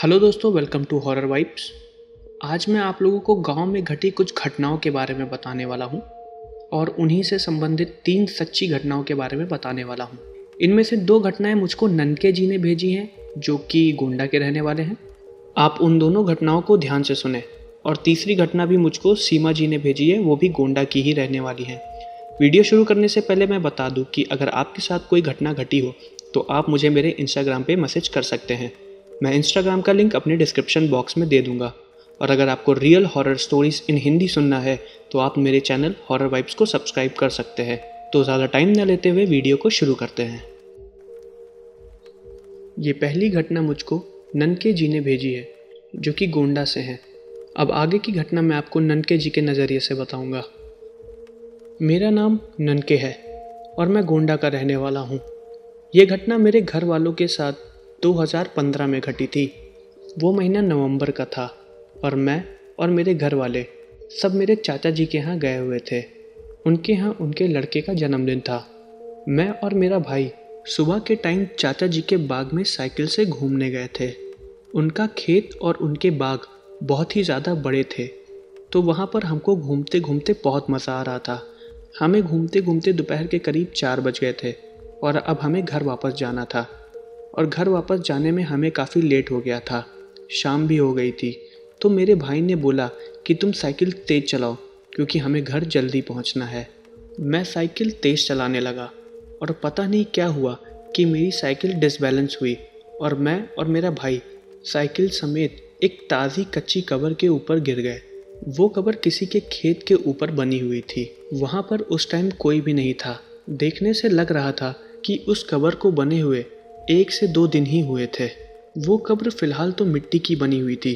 Hello दोस्तों, welcome to horror vibes. आज मैं आप लोगों को गांव में घटी कुछ घटनाओं के बारे में बताने वाला हूं और उन्हीं से संबंधित 3 सच्ची घटनाओं के बारे में बताने वाला हूं। इनमें से 2 घटनाएं मुझको ननके जी ने भेजी हैं, जो कि गोंडा के रहने वाले हैं। आप उन दोनों घटनाओं को ध्यान से सुने। और तीसरी घटना भी मुझको सीमा जी ने भेजी है, वो भी गोंडा की ही रहने वाली है। वीडियो शुरू करने से पहले मैं बता दूं कि अगर आपके साथ कोई घटना घटी हो तो आप मुझे मेरे इंस्टाग्राम पे मैसेज कर सकते हैं। मैं इंस्टाग्राम का लिंक अपने डिस्क्रिप्शन बॉक्स में दे दूंगा। और अगर आपको real horror stories in Hindi सुनना है तो आप मेरे चैनल हॉरर वाइब्स को सब्सक्राइब कर सकते हैं। तो ज़्यादा टाइम न लेते हुए वीडियो को शुरू करते हैं। ये पहली घटना मुझको ननके जी ने भेजी है, जो कि गोंडा से हैं। अब आगे की घटना मैं आपको ननके जी के नज़रिए से बताऊंगा। मेरा नाम ननके है और मैं गोंडा का रहने वाला हूँ। ये घटना मेरे घर वालों के साथ 2015 में घटी थी। वो महीना नवंबर का था और मैं और मेरे घर वाले सब मेरे चाचा जी के यहाँ गए हुए थे। उनके यहाँ उनके लड़के का जन्मदिन था। मैं और मेरा भाई सुबह के टाइम चाचा जी के बाग में साइकिल से घूमने गए थे। उनका खेत और उनके बाग बहुत ही ज़्यादा बड़े थे, तो वहाँ पर हमको घूमते घूमते बहुत मज़ा आ रहा था। हमें घूमते घूमते दोपहर के करीब 4 बज गए थे और अब हमें घर वापस जाना था। और घर वापस जाने में हमें काफ़ी लेट हो गया था, शाम भी हो गई थी। तो मेरे भाई ने बोला कि तुम साइकिल तेज़ चलाओ क्योंकि हमें घर जल्दी पहुंचना है। मैं साइकिल तेज़ चलाने लगा और पता नहीं क्या हुआ कि मेरी साइकिल डिसबैलेंस हुई और मैं और मेरा भाई साइकिल समेत एक ताज़ी कच्ची कबर के ऊपर गिर गए। वो कबर किसी के खेत के ऊपर बनी हुई थी। वहाँ पर उस टाइम कोई भी नहीं था। देखने से लग रहा था कि उस कबर को बने हुए 1 से 2 दिन ही हुए थे। वो कब्र फिलहाल तो मिट्टी की बनी हुई थी।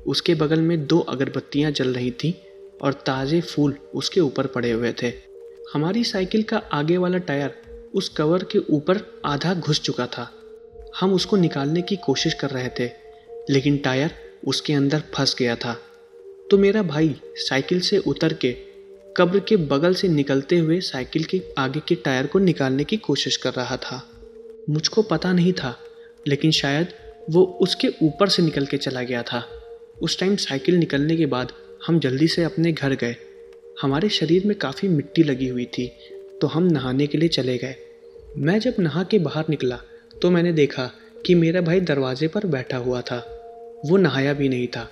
उसके बगल में 2 अगरबत्तियां जल रही थीं और ताज़े फूल उसके ऊपर पड़े हुए थे। हमारी साइकिल का आगे वाला टायर उस कवर के ऊपर आधा घुस चुका था। हम उसको निकालने की कोशिश कर रहे थे, लेकिन टायर उसके अंदर फंस गया था। तो मेरा भाई साइकिल से उतर के कब्र के बगल से निकलते हुए साइकिल के आगे के टायर को निकालने की कोशिश कर रहा था। मुझको पता नहीं था, लेकिन शायद वो उसके ऊपर से निकल के चला गया था। उस टाइम साइकिल निकलने के बाद हम जल्दी से अपने घर गए। हमारे शरीर में काफ़ी मिट्टी लगी हुई थी, तो हम नहाने के लिए चले गए। मैं जब नहा के बाहर निकला तो मैंने देखा कि मेरा भाई दरवाजे पर बैठा हुआ था। वो नहाया भी नहीं था।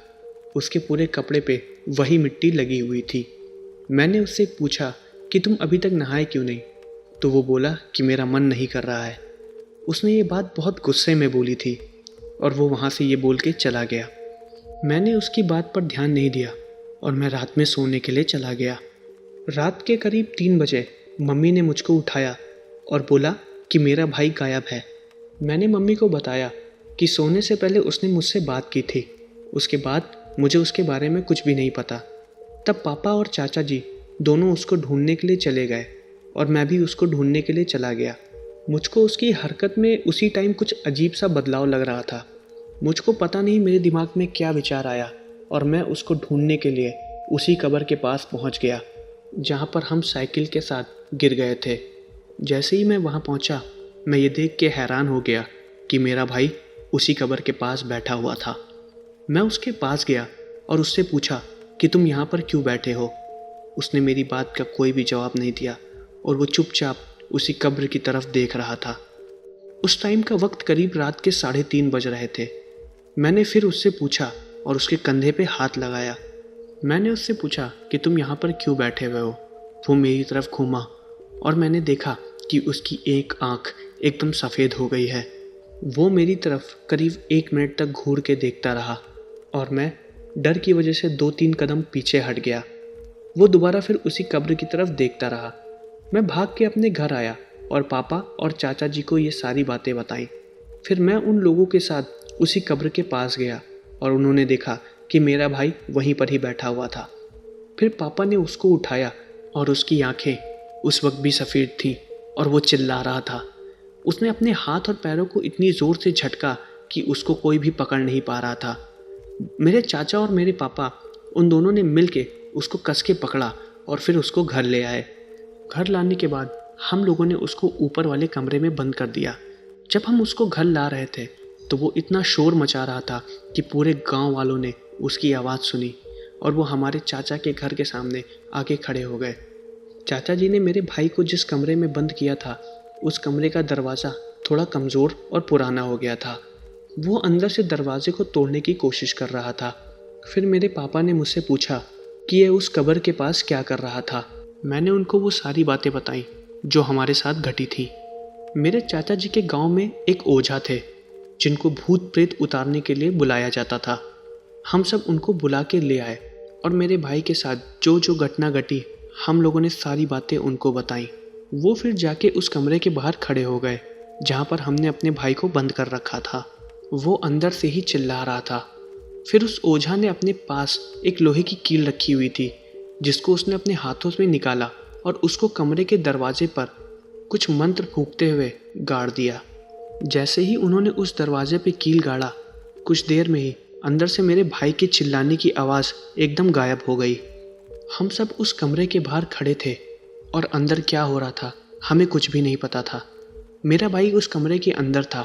उसके पूरे कपड़े पे वही मिट्टी लगी हुई थी। मैंने उससे पूछा कि तुम अभी तक नहाए क्यों नहीं? तो वो बोला कि मेरा मन नहीं कर रहा है। उसने ये बात बहुत गुस्से में बोली थी और वो वहाँ से ये बोल के चला गया। मैंने उसकी बात पर ध्यान नहीं दिया और मैं रात में सोने के लिए चला गया। रात के करीब 3 बजे मम्मी ने मुझको उठाया और बोला कि मेरा भाई गायब है। मैंने मम्मी को बताया कि सोने से पहले उसने मुझसे बात की थी। उसके बाद मुझे उसके बारे में कुछ भी नहीं पता। तब पापा और चाचा जी दोनों उसको ढूंढने के लिए चले गए और मैं भी उसको ढूंढने के लिए चला गया। मुझको उसकी हरकत में उसी टाइम कुछ अजीब सा बदलाव लग रहा था। मुझको पता नहीं मेरे दिमाग में क्या विचार आया और मैं उसको ढूंढने के लिए उसी कब्र के पास पहुंच गया जहां पर हम साइकिल के साथ गिर गए थे। जैसे ही मैं वहां पहुंचा, मैं ये देख के हैरान हो गया कि मेरा भाई उसी कब्र के पास बैठा हुआ था। मैं उसके पास गया और उससे पूछा कि तुम यहाँ पर क्यों बैठे हो? उसने मेरी बात का कोई भी जवाब नहीं दिया और वो चुपचाप उसी कब्र की तरफ देख रहा था। उस टाइम का वक्त करीब रात के 3:30 बज रहे थे। मैंने फिर उससे पूछा और उसके कंधे पे हाथ लगाया। मैंने उससे पूछा कि तुम यहाँ पर क्यों बैठे हुए हो? वो मेरी तरफ घूमा और मैंने देखा कि उसकी एक आँख एकदम सफ़ेद हो गई है। वो मेरी तरफ करीब 1 मिनट तक घूर के देखता रहा और मैं डर की वजह से 2-3 कदम पीछे हट गया। वो दोबारा फिर उसी कब्र की तरफ देखता रहा। मैं भाग के अपने घर आया और पापा और चाचा जी को ये सारी बातें बताई। फिर मैं उन लोगों के साथ उसी कब्र के पास गया और उन्होंने देखा कि मेरा भाई वहीं पर ही बैठा हुआ था। फिर पापा ने उसको उठाया और उसकी आंखें उस वक्त भी सफ़ेद थीं और वो चिल्ला रहा था। उसने अपने हाथ और पैरों को इतनी ज़ोर से झटका कि उसको कोई भी पकड़ नहीं पा रहा था। मेरे चाचा और मेरे पापा उन दोनों ने मिल के उसको कस के पकड़ा और फिर उसको घर ले आए। घर लाने के बाद हम लोगों ने उसको ऊपर वाले कमरे में बंद कर दिया। जब हम उसको घर ला रहे थे तो वो इतना शोर मचा रहा था कि पूरे गांव वालों ने उसकी आवाज़ सुनी और वो हमारे चाचा के घर के सामने आके खड़े हो गए। चाचा जी ने मेरे भाई को जिस कमरे में बंद किया था उस कमरे का दरवाज़ा थोड़ा कमज़ोर और पुराना हो गया था। वो अंदर से दरवाजे को तोड़ने की कोशिश कर रहा था। फिर मेरे पापा ने मुझसे पूछा कि ये उस कब्र के पास क्या कर रहा था। मैंने उनको वो सारी बातें बताई जो हमारे साथ घटी थी। मेरे चाचा जी के गांव में एक ओझा थे जिनको भूत प्रेत उतारने के लिए बुलाया जाता था। हम सब उनको बुला के ले आए और मेरे भाई के साथ जो जो घटना घटी हम लोगों ने सारी बातें उनको बताई। वो फिर जाके उस कमरे के बाहर खड़े हो गए जहाँ पर हमने अपने भाई को बंद कर रखा था। वो अंदर से ही चिल्ला रहा था। फिर उस ओझा ने अपने पास एक लोहे की कील रखी हुई थी जिसको उसने अपने हाथों में निकाला और उसको कमरे के दरवाजे पर कुछ मंत्र फूंकते हुए गाड़ दिया। जैसे ही उन्होंने उस दरवाजे पे कील गाड़ा, कुछ देर में ही अंदर से मेरे भाई के चिल्लाने की आवाज़ एकदम गायब हो गई। हम सब उस कमरे के बाहर खड़े थे और अंदर क्या हो रहा था हमें कुछ भी नहीं पता था। मेरा भाई उस कमरे के अंदर था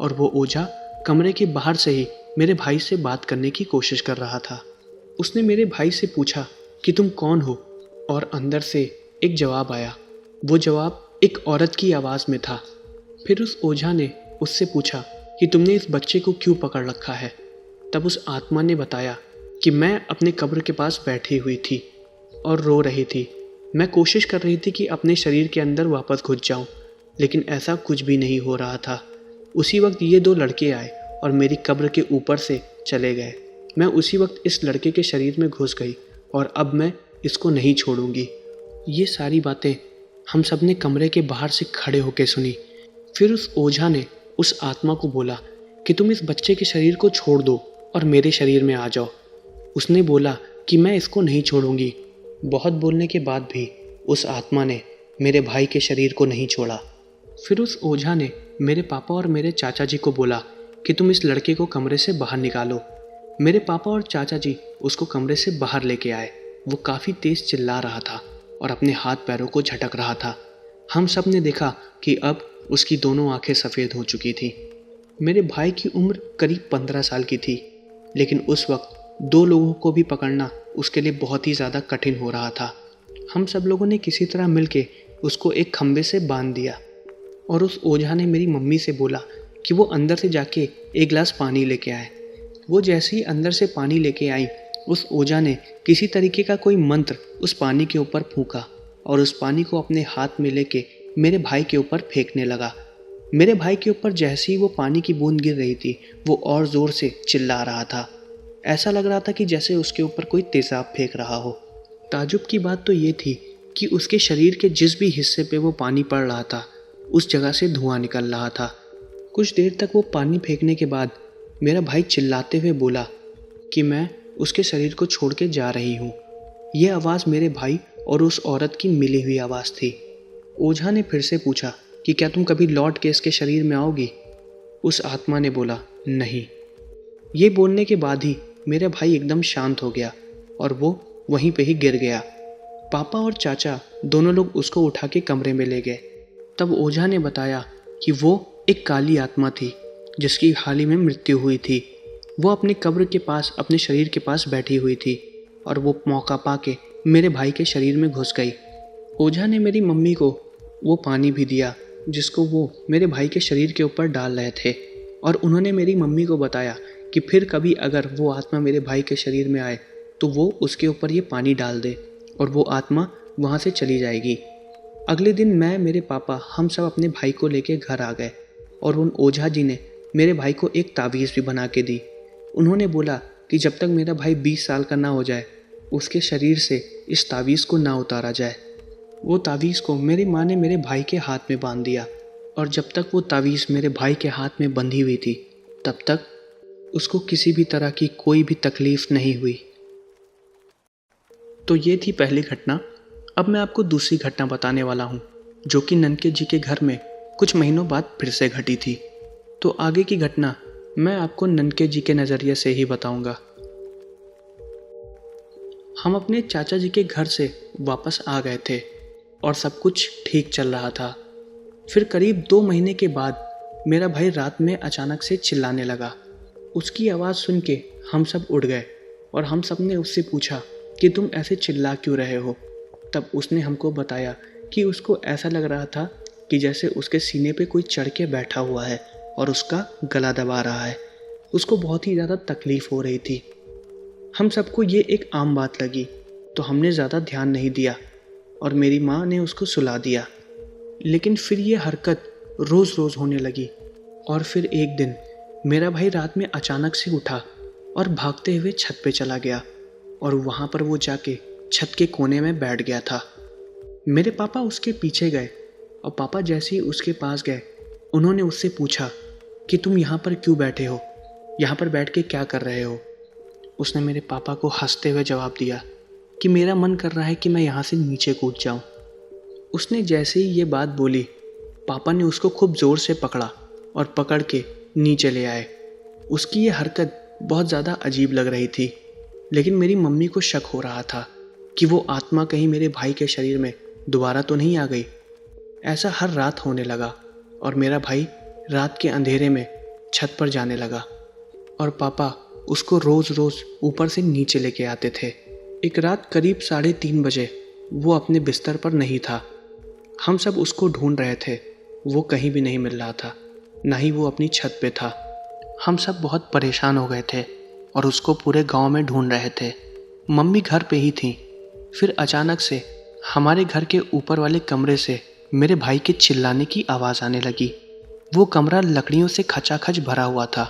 और वो ओझा कमरे के बाहर से ही मेरे भाई से बात करने की कोशिश कर रहा था। उसने मेरे भाई से पूछा कि तुम कौन हो, और अंदर से एक जवाब आया। वो जवाब एक औरत की आवाज़ में था। फिर उस ओझा ने उससे पूछा कि तुमने इस बच्चे को क्यों पकड़ रखा है। तब उस आत्मा ने बताया कि मैं अपने कब्र के पास बैठी हुई थी और रो रही थी। मैं कोशिश कर रही थी कि अपने शरीर के अंदर वापस घुस जाऊं, लेकिन ऐसा कुछ भी नहीं हो रहा था। उसी वक्त ये दो लड़के आए और मेरी कब्र के ऊपर से चले गए। मैं उसी वक्त इस लड़के के शरीर में घुस गई और अब मैं इसको नहीं छोड़ूंगी। ये सारी बातें हम सब ने कमरे के बाहर से खड़े होकर सुनी। फिर उस ओझा ने उस आत्मा को बोला कि तुम इस बच्चे के शरीर को छोड़ दो और मेरे शरीर में आ जाओ। उसने बोला कि मैं इसको नहीं छोड़ूंगी। बहुत बोलने के बाद भी उस आत्मा ने मेरे भाई के शरीर को नहीं छोड़ा। फिर उस ओझा ने मेरे पापा और मेरे चाचा जी को बोला कि तुम इस लड़के को कमरे से बाहर निकालो। मेरे पापा और चाचा जी उसको कमरे से बाहर लेके आए। वो काफ़ी तेज़ चिल्ला रहा था और अपने हाथ पैरों को झटक रहा था। हम सब ने देखा कि अब उसकी दोनों आंखें सफ़ेद हो चुकी थी। मेरे भाई की उम्र करीब 15 साल की थी, लेकिन उस वक्त दो लोगों को भी पकड़ना उसके लिए बहुत ही ज़्यादा कठिन हो रहा था। हम सब लोगों ने किसी तरह मिलके उसको एक खंबे से बांध दिया और उस ओझा ने मेरी मम्मी से बोला कि वो अंदर से जाके एक गिलास पानी लेके आए। वो जैसे ही अंदर से पानी लेके आई, उस ओझा ने किसी तरीके का कोई मंत्र उस पानी के ऊपर फूंका और उस पानी को अपने हाथ में लेके मेरे भाई के ऊपर फेंकने लगा। मेरे भाई के ऊपर जैसे ही वो पानी की बूंद गिर रही थी, वो और ज़ोर से चिल्ला रहा था। ऐसा लग रहा था कि जैसे उसके ऊपर कोई तेज़ाब फेंक रहा हो। ताजुब की बात तो ये थी कि उसके शरीर के जिस भी हिस्से पे वो पानी पड़ रहा था, उस जगह से धुआं निकल रहा था। कुछ देर तक वो पानी फेंकने के बाद मेरा भाई चिल्लाते हुए बोला कि मैं उसके शरीर को छोड़ के जा रही हूँ। ये आवाज़ मेरे भाई और उस औरत की मिली हुई आवाज़ थी। ओझा ने फिर से पूछा कि क्या तुम कभी लौट के इसके शरीर में आओगी। उस आत्मा ने बोला नहीं। ये बोलने के बाद ही मेरा भाई एकदम शांत हो गया और वो वहीं पे ही गिर गया। पापा और चाचा दोनों लोग उसको उठा के कमरे में ले गए। तब ओझा ने बताया कि वो एक काली आत्मा थी जिसकी हाल ही में मृत्यु हुई थी। वो अपनी कब्र के पास अपने शरीर के पास बैठी हुई थी और वो मौका पाके मेरे भाई के शरीर में घुस गई। ओझा ने मेरी मम्मी को वो पानी भी दिया जिसको वो मेरे भाई के शरीर के ऊपर डाल रहे थे, और उन्होंने मेरी मम्मी को बताया कि फिर कभी अगर वो आत्मा मेरे भाई के शरीर में आए तो वो उसके ऊपर ये पानी डाल दे और वो आत्मा वहाँ से चली जाएगी। अगले दिन मैं, मेरे पापा, हम सब अपने भाई को लेके घर आ गए और उन ओझा जी ने मेरे भाई को एक तावीज़ भी बना के दी। उन्होंने बोला कि जब तक मेरा भाई 20 साल का ना हो जाए उसके शरीर से इस तावीज़ को ना उतारा जाए। वो तावीज़ को मेरी माँ ने मेरे भाई के हाथ में बांध दिया और जब तक वो तावीज़ मेरे भाई के हाथ में बंधी हुई थी तब तक उसको किसी भी तरह की कोई भी तकलीफ़ नहीं हुई। तो ये थी पहली घटना। अब मैं आपको दूसरी घटना बताने वाला हूँ जो कि ननके जी के घर में कुछ महीनों बाद फिर से घटी थी। तो आगे की घटना मैं आपको ननके जी के नज़रिए से ही बताऊंगा। हम अपने चाचा जी के घर से वापस आ गए थे और सब कुछ ठीक चल रहा था। फिर करीब 2 महीने के बाद मेरा भाई रात में अचानक से चिल्लाने लगा। उसकी आवाज़ सुन के हम सब उठ गए और हम सब ने उससे पूछा कि तुम ऐसे चिल्ला क्यों रहे हो। तब उसने हमको बताया कि उसको ऐसा लग रहा था कि जैसे उसके सीने पे कोई चढ़ के बैठा हुआ है और उसका गला दबा रहा है। उसको बहुत ही ज़्यादा तकलीफ़ हो रही थी। हम सबको ये एक आम बात लगी तो हमने ज़्यादा ध्यान नहीं दिया और मेरी माँ ने उसको सुला दिया। लेकिन फिर ये हरकत रोज़ रोज़ होने लगी और फिर एक दिन मेरा भाई रात में अचानक से उठा और भागते हुए छत पे चला गया और वहाँ पर वो जाके छत के कोने में बैठ गया था। मेरे पापा उसके पीछे गए और पापा जैसे ही उसके पास गए उन्होंने उससे पूछा कि तुम यहाँ पर क्यों बैठे हो, यहाँ पर बैठ के क्या कर रहे हो। उसने मेरे पापा को हंसते हुए जवाब दिया कि मेरा मन कर रहा है कि मैं यहाँ से नीचे कूद जाऊँ। उसने जैसे ही ये बात बोली पापा ने उसको खूब ज़ोर से पकड़ा और पकड़ के नीचे ले आए। उसकी ये हरकत बहुत ज़्यादा अजीब लग रही थी, लेकिन मेरी मम्मी को शक हो रहा था कि वो आत्मा कहीं मेरे भाई के शरीर में दोबारा तो नहीं आ गई। ऐसा हर रात होने लगा और मेरा भाई रात के अंधेरे में छत पर जाने लगा और पापा उसको रोज़ रोज़ ऊपर से नीचे लेके आते थे। एक रात करीब 3:30 बजे वो अपने बिस्तर पर नहीं था। हम सब उसको ढूंढ रहे थे, वो कहीं भी नहीं मिल रहा था, ना ही वो अपनी छत पे था। हम सब बहुत परेशान हो गए थे और उसको पूरे गांव में ढूंढ रहे थे। मम्मी घर पे ही थी। फिर अचानक से हमारे घर के ऊपर वाले कमरे से मेरे भाई के चिल्लाने की आवाज़ आने लगी। वो कमरा लकड़ियों से खचाखच भरा हुआ था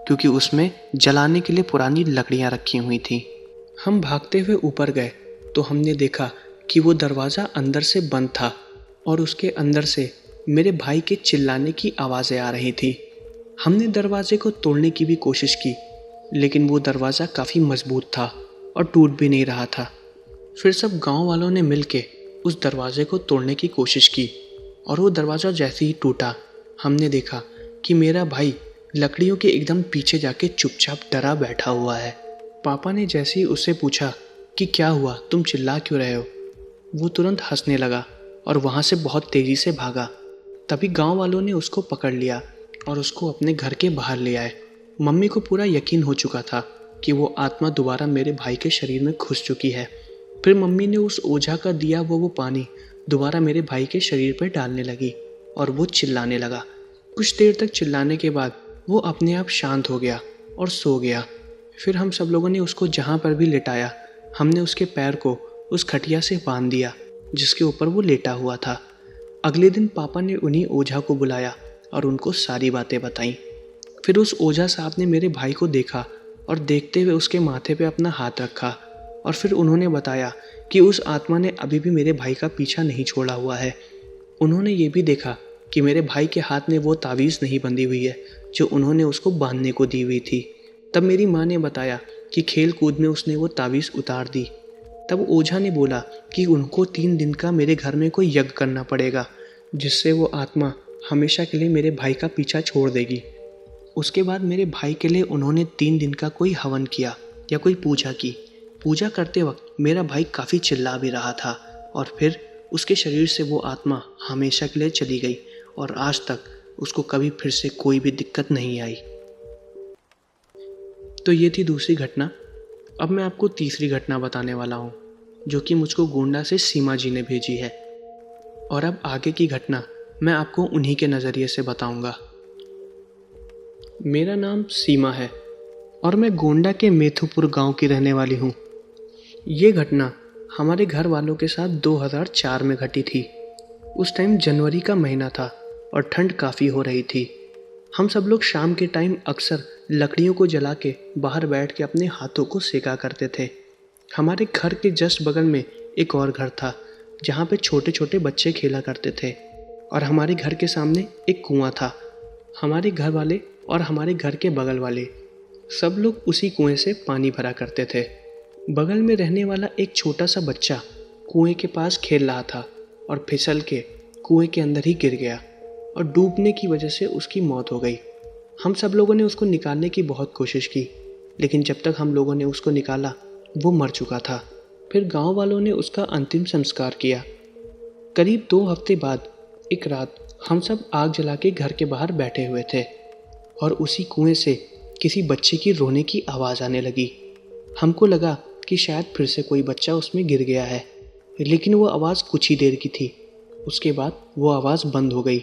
क्योंकि उसमें जलाने के लिए पुरानी लकड़ियाँ रखी हुई थी। हम भागते हुए ऊपर गए तो हमने देखा कि वो दरवाज़ा अंदर से बंद था और उसके अंदर से मेरे भाई के चिल्लाने की आवाज़ें आ रही थी। हमने दरवाजे को तोड़ने की भी कोशिश की, लेकिन वो दरवाज़ा काफ़ी मजबूत था और टूट भी नहीं रहा था। फिर सब गांव वालों ने मिलके उस दरवाजे को तोड़ने की कोशिश की और वो दरवाज़ा जैसे ही टूटा हमने देखा कि मेरा भाई लकड़ियों के एकदम पीछे जाके चुपचाप डरा बैठा हुआ है। पापा ने जैसे ही उससे पूछा कि क्या हुआ, तुम चिल्ला क्यों रहे हो, वो तुरंत हंसने लगा और वहाँ से बहुत तेज़ी से भागा। तभी गांव वालों ने उसको पकड़ लिया और उसको अपने घर के बाहर ले आए। मम्मी को पूरा यकीन हो चुका था कि वो आत्मा दोबारा मेरे भाई के शरीर में घुस चुकी है। फिर मम्मी ने उस ओझा का दिया वो पानी दोबारा मेरे भाई के शरीर पर डालने लगी और वो चिल्लाने लगा। कुछ देर तक चिल्लाने के बाद वो अपने आप शांत हो गया और सो गया। फिर हम सब लोगों ने उसको जहाँ पर भी लेटाया, हमने उसके पैर को उस खटिया से बांध दिया जिसके ऊपर वो लेटा हुआ था। अगले दिन पापा ने उन्हीं ओझा को बुलाया और उनको सारी बातें बताईं। फिर उस ओझा साहब ने मेरे भाई को देखा और देखते हुए उसके माथे पे अपना हाथ रखा और फिर उन्होंने बताया कि उस आत्मा ने अभी भी मेरे भाई का पीछा नहीं छोड़ा हुआ है। उन्होंने ये भी देखा कि मेरे भाई के हाथ में वो तावीज़ नहीं बंधी हुई है जो उन्होंने उसको बांधने को दी हुई थी। तब मेरी माँ ने बताया कि खेल कूद में उसने वो तावीज़ उतार दी। तब ओझा ने बोला कि उनको 3 दिन का मेरे घर में कोई यज्ञ करना पड़ेगा जिससे वो आत्मा हमेशा के लिए मेरे भाई का पीछा छोड़ देगी। उसके बाद मेरे भाई के लिए उन्होंने 3 दिन का कोई हवन किया या कोई पूजा की। पूजा करते वक्त मेरा भाई काफ़ी चिल्ला भी रहा था और फिर उसके शरीर से वो आत्मा हमेशा के लिए चली गई और आज तक उसको कभी फिर से कोई भी दिक्कत नहीं आई। तो ये थी दूसरी घटना। अब मैं आपको तीसरी घटना बताने वाला हूँ जो कि मुझको गोंडा से सीमा जी ने भेजी है। और अब आगे की घटना मैं आपको उन्हीं के नज़रिए से बताऊंगा। मेरा नाम सीमा है और मैं गोंडा के मेथुपुर गांव की रहने वाली हूँ। ये घटना हमारे घर वालों के साथ 2004 में घटी थी। उस टाइम जनवरी का महीना था और ठंड काफ़ी हो रही थी। हम सब लोग शाम के टाइम अक्सर लकड़ियों को जला के बाहर बैठ के अपने हाथों को सेका करते थे। हमारे घर के जस्ट बगल में एक और घर था जहाँ पे छोटे छोटे बच्चे खेला करते थे और हमारे घर के सामने एक कुआं था। हमारे घर वाले और हमारे घर के बगल वाले सब लोग उसी कुएं से पानी भरा करते थे। बगल में रहने वाला एक छोटा सा बच्चा कुएं के पास खेल रहा था और फिसल के कुएं के अंदर ही गिर गया और डूबने की वजह से उसकी मौत हो गई। हम सब लोगों ने उसको निकालने की बहुत कोशिश की, लेकिन जब तक हम लोगों ने उसको निकाला वो मर चुका था। फिर गांव वालों ने उसका अंतिम संस्कार किया। करीब 2 हफ्ते बाद एक रात हम सब आग जला के घर के बाहर बैठे हुए थे और उसी कुएं से किसी बच्चे की रोने की आवाज़ आने लगी। हमको लगा कि शायद फिर से कोई बच्चा उसमें गिर गया है, लेकिन वो आवाज़ कुछ ही देर की थी। उसके बाद वो आवाज़ बंद हो गई।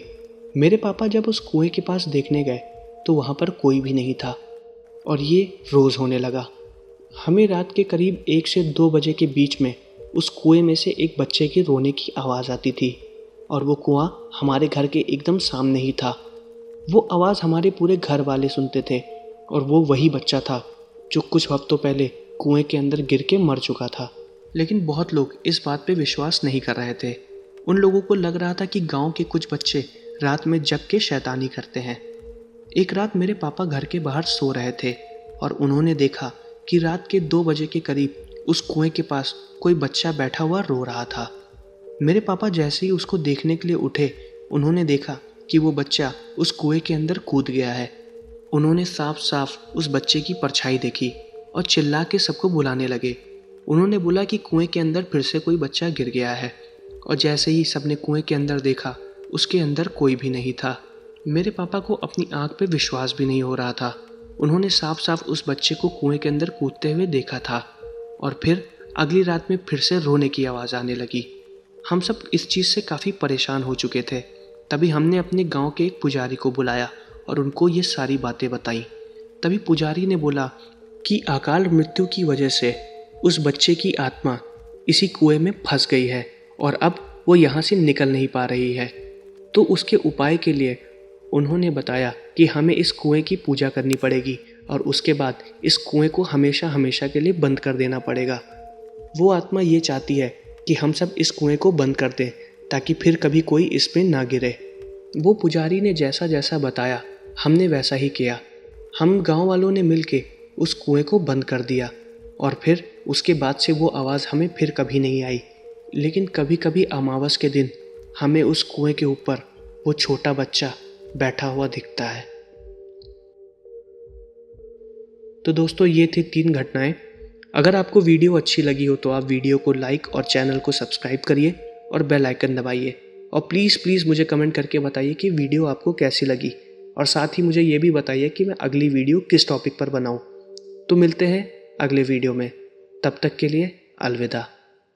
मेरे पापा जब उस कुएं के पास देखने गए तो वहाँ पर कोई भी नहीं था और ये रोज़ होने लगा। हमें रात के करीब 1 से 2 बजे के बीच में उस कुएं में से एक बच्चे के रोने की आवाज़ आती थी और वो कुआं हमारे घर के एकदम सामने ही था। वो आवाज़ हमारे पूरे घर वाले सुनते थे और वो वही बच्चा था जो कुछ हफ्तों पहले कुएं के अंदर गिर के मर चुका था। लेकिन बहुत लोग इस बात पे विश्वास नहीं कर रहे थे। उन लोगों को लग रहा था कि गांव के कुछ बच्चे रात में जग के शैतानी करते हैं। एक रात मेरे पापा घर के बाहर सो रहे थे और उन्होंने देखा कि रात के 2 बजे के करीब उस कुएं के पास कोई बच्चा बैठा हुआ रो रहा था। मेरे पापा जैसे ही उसको देखने के लिए उठे, उन्होंने देखा कि वो बच्चा उस कुएं के अंदर कूद गया है। उन्होंने साफ साफ उस बच्चे की परछाई देखी और चिल्ला के सबको बुलाने लगे। उन्होंने बोला कि कुएं के अंदर फिर से कोई बच्चा गिर गया है और जैसे ही सबने कुएं के अंदर देखा, उसके अंदर कोई भी नहीं था। मेरे पापा को अपनी आंख पे विश्वास भी नहीं हो रहा था। उन्होंने साफ साफ उस बच्चे को कुएं के अंदर कूदते हुए देखा था और फिर अगली रात में फिर से रोने की आवाज़ आने लगी। हम सब इस चीज़ से काफ़ी परेशान हो चुके थे। तभी हमने अपने गांव के एक पुजारी को बुलाया और उनको ये सारी बातें बताई। तभी पुजारी ने बोला कि अकाल मृत्यु की वजह से उस बच्चे की आत्मा इसी कुएं में फंस गई है और अब वो यहाँ से निकल नहीं पा रही है। तो उसके उपाय के लिए उन्होंने बताया कि हमें इस कुएं की पूजा करनी पड़ेगी और उसके बाद इस कुएं को हमेशा हमेशा के लिए बंद कर देना पड़ेगा। वो आत्मा ये चाहती है कि हम सब इस कुएं को बंद कर दें ताकि फिर कभी कोई इस पे ना गिरे। वो पुजारी ने जैसा जैसा बताया हमने वैसा ही किया। हम गांव वालों ने मिलके उस कुएं को बंद कर दिया और फिर उसके बाद से वो आवाज़ हमें फिर कभी नहीं आई। लेकिन कभी कभी अमावस के दिन हमें उस कुएं के ऊपर वो छोटा बच्चा बैठा हुआ दिखता है। तो दोस्तों, ये थी 3 घटनाएं। अगर आपको वीडियो अच्छी लगी हो तो आप वीडियो को लाइक और चैनल को सब्सक्राइब करिए और बेल आइकन दबाइए। और प्लीज़ मुझे कमेंट करके बताइए कि वीडियो आपको कैसी लगी और साथ ही मुझे ये भी बताइए कि मैं अगली वीडियो किस टॉपिक पर बनाऊं। तो मिलते हैं अगले वीडियो में। तब तक के लिए अलविदा।